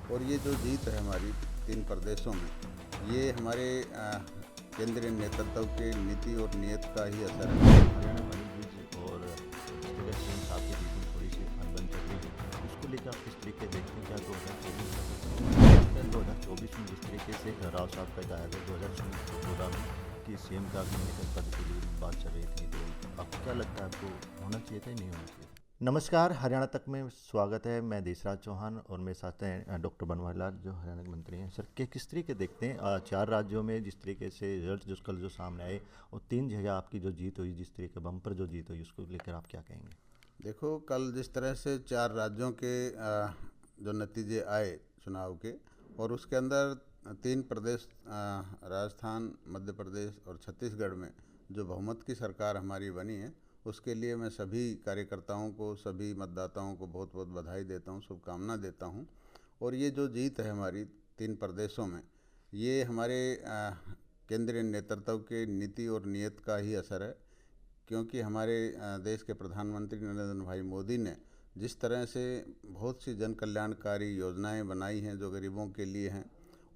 और ये जो जीत है हमारी 3 प्रदेशों में, ये हमारे केंद्रीय नेतृत्व के नीति और नियत का ही असर है। हरियाणा मणि ब्रिज और जिस तरह सीएम साहब के बीच में थोड़ी सी अनबन चल रही है, उसको लेकर आप किस तरीके देखते हैं? क्या 2024 में जिस तरीके से राव साहब का कहा था 2014 में कि सीएम का भी पद के लिए बात चल रही थी, तो आपको क्या लगता है, आपको होना चाहिए था या नहीं होना चाहिए था? नमस्कार, हरियाणा तक में स्वागत है। मैं देशराज चौहान और मेरे साथ हैं डॉक्टर बनवारीलाल जो हरियाणा के मंत्री हैं। सर किस तरीके देखते हैं 4 राज्यों में जिस तरीके से रिजल्ट जो कल जो सामने आए और 3 जगह आपकी जो जीत हुई, जिस तरीके बम्पर जो जीत हुई, उसको लेकर आप क्या कहेंगे? देखो, कल जिस तरह से 4 राज्यों के जो नतीजे आए चुनाव के, और उसके अंदर 3 प्रदेश राजस्थान, मध्य प्रदेश और छत्तीसगढ़ में जो बहुमत की सरकार हमारी बनी है, उसके लिए मैं सभी कार्यकर्ताओं को, सभी मतदाताओं को बहुत बहुत बधाई देता हूँ, शुभकामना देता हूँ। और ये जो जीत है हमारी 3 प्रदेशों में, ये हमारे केंद्रीय नेतृत्व के नीति और नियत का ही असर है। क्योंकि हमारे देश के प्रधानमंत्री नरेंद्र भाई मोदी ने जिस तरह से बहुत सी जन कल्याणकारी योजनाएं बनाई हैं जो गरीबों के लिए हैं,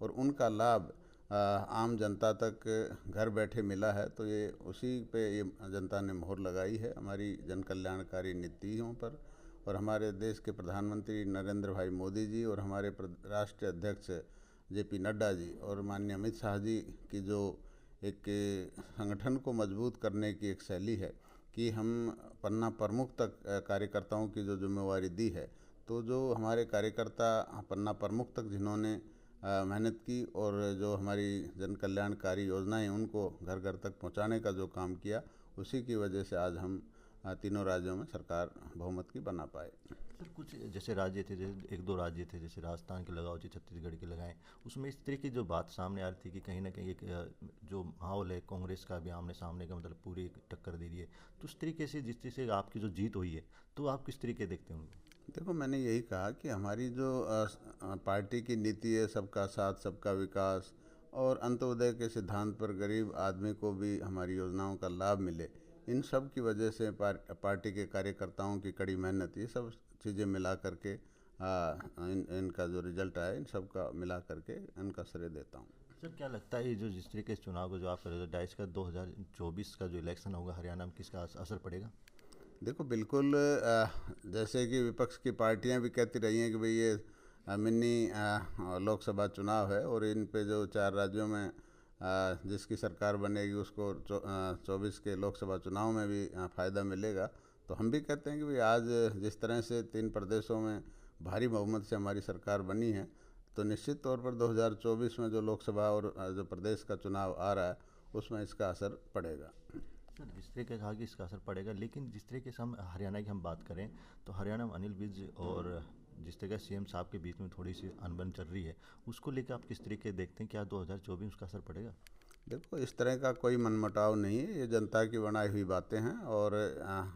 और उनका लाभ आम जनता तक घर बैठे मिला है, तो ये उसी पे ये जनता ने मोहर लगाई है हमारी जन कल्याणकारी नीतियों पर। और हमारे देश के प्रधानमंत्री नरेंद्र भाई मोदी जी और हमारे राष्ट्रीय अध्यक्ष जेपी नड्डा जी और माननीय अमित शाह जी की जो एक संगठन को मजबूत करने की एक शैली है कि हम पन्ना प्रमुख तक कार्यकर्ताओं की जो जिम्मेवारी दी है, तो जो हमारे कार्यकर्ता पन्ना प्रमुख तक जिन्होंने मेहनत की और जो हमारी जन कल्याणकारी योजनाएं उनको घर घर तक पहुंचाने का जो काम किया, उसी की वजह से आज हम तीनों राज्यों में सरकार बहुमत की बना पाए। सर कुछ जैसे राज्य थे, जैसे एक दो राज्य थे, जैसे राजस्थान के लगाओ, जी छत्तीसगढ़ के लगाएं, उसमें इस तरह की जो बात सामने आ रही थी कि कहीं ना कहीं एक जो माहौल है कांग्रेस का भी आमने सामने का, मतलब पूरी एक टक्कर दे रही है, तो उस तरीके से जिस तरीके से आपकी जो जीत हुई है, तो आप किस तरीके देखते होंगे? देखो, मैंने यही कहा कि हमारी जो पार्टी की नीति है, सबका साथ सबका विकास, और अंत्योदय के सिद्धांत पर गरीब आदमी को भी हमारी योजनाओं का लाभ मिले, इन सब की वजह से पार्टी के कार्यकर्ताओं की कड़ी मेहनत, ये सब चीज़ें मिला करके इनका जो रिजल्ट आया, इन सब का मिला करके इनका श्रेय देता हूँ। सर क्या लगता है ये जो जिस तरीके से चुनाव का जो आप रिजल्ट आया, इसका 2024 का जो इलेक्शन होगा हरियाणा में, किसका असर पड़ेगा? देखो, बिल्कुल जैसे कि विपक्ष की पार्टियां भी कहती रही हैं कि भाई ये मिनी लोकसभा चुनाव है, और इन पे जो 4 राज्यों में जिसकी सरकार बनेगी उसको 24 के लोकसभा चुनाव में भी फ़ायदा मिलेगा। तो हम भी कहते हैं कि भाई आज जिस तरह से 3 प्रदेशों में भारी बहुमत से हमारी सरकार बनी है, तो निश्चित तौर पर 2024 में जो लोकसभा और जो प्रदेश का चुनाव आ रहा है, उसमें इसका असर पड़ेगा। सर जिस तरीके से कहा कि इसका असर पड़ेगा, लेकिन जिस तरीके से हम हरियाणा की हम बात करें, तो हरियाणा में अनिल विज और जिस तरह सीएम साहब के बीच में थोड़ी सी अनबन चल रही है, उसको लेकर आप किस तरीके देखते हैं? क्या 2024 में उसका असर पड़ेगा? देखो, इस तरह का कोई मनमुटाव नहीं है, ये जनता की बनाई हुई बातें हैं, और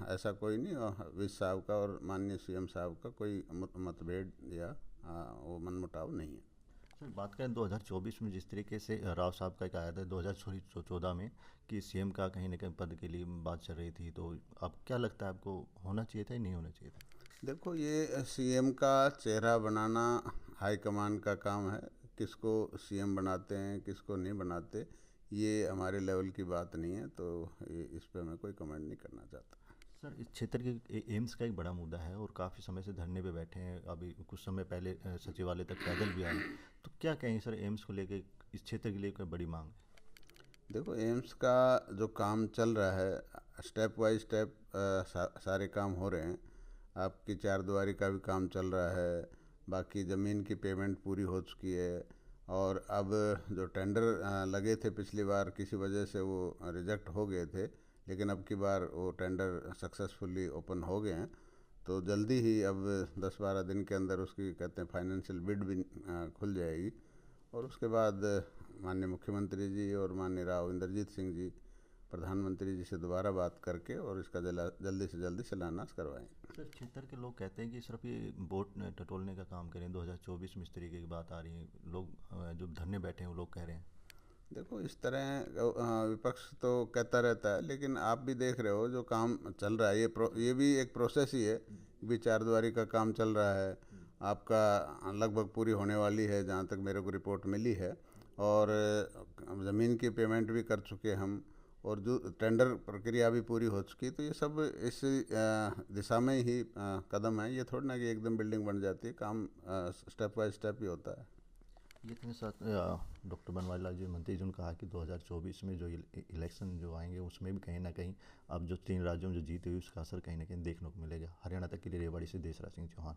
ऐसा कोई नहीं, और विज साहब का और माननीय सीएम साहब का कोई मतभेद या वो मनमुटाव नहीं है। सर बात करें 2024 में, जिस तरीके से राव साहब का कहा था 2014 में कि सीएम का कहीं ना कहीं पद के लिए बात चल रही थी, तो अब क्या लगता है, आपको होना चाहिए था या नहीं होना चाहिए था? देखो, ये सीएम का चेहरा बनाना हाईकमान का काम है। किसको सीएम बनाते हैं, किसको नहीं बनाते, ये हमारे लेवल की बात नहीं है, तो इस पे मैं कोई कमेंट नहीं करना चाहता। सर इस क्षेत्र के एम्स का एक बड़ा मुद्दा है और काफ़ी समय से धरने पे बैठे हैं, अभी कुछ समय पहले सचिवालय तक पैदल भी आए, तो क्या कहेंगे सर एम्स को लेके? इस क्षेत्र के लिए कोई बड़ी मांग है? देखो, एम्स का जो काम चल रहा है, स्टेप बाय स्टेप सारे काम हो रहे हैं। आपकी चारदीवारी का भी काम चल रहा है, बाकी ज़मीन की पेमेंट पूरी हो चुकी है, और अब जो टेंडर लगे थे पिछली बार, किसी वजह से वो रिजेक्ट हो गए थे, लेकिन अब की बार वो टेंडर सक्सेसफुली ओपन हो गए हैं। तो जल्दी ही अब 10-12 दिन के अंदर उसकी कहते हैं फाइनेंशियल बिड भी खुल जाएगी, और उसके बाद माननीय मुख्यमंत्री जी और माननीय राव इंद्रजीत सिंह जी प्रधानमंत्री जी से दोबारा बात करके और इसका जल्दी से जल्दी शिलान्यास करवाएंगे। सर क्षेत्र के लोग कहते हैं कि सिर्फ ये वोट टटोलने का काम करें, 2024 में इस तरीके की बात आ रही है, लोग जो धरने बैठे हैं वो लोग कह रहे हैं। देखो, इस तरह विपक्ष तो कहता रहता है, लेकिन आप भी देख रहे हो जो काम चल रहा है, ये भी एक प्रोसेस ही है। भी चारद्वारी का काम चल रहा है, आपका लगभग पूरी होने वाली है, जहाँ तक मेरे को रिपोर्ट मिली है। और ज़मीन की पेमेंट भी कर चुके हम, और जो टेंडर प्रक्रिया भी पूरी हो चुकी। तो ये सब इस दिशा में ही कदम है। ये थोड़ा ना कि एकदम बिल्डिंग बन जाती है, काम स्टेप बाय स्टेप ही होता है। ये के साथ डॉक्टर बनवारी लाल जी मंत्री जी ने कहा कि 2024 में जो इलेक्शन जो आएंगे उसमें भी कहीं ना कहीं अब जो 3 राज्यों में जो जीत हुई उसका असर कहीं ना कहीं देखने को मिलेगा। हरियाणा तक के लिए रेवाड़ी से देशराज सिंह चौहान।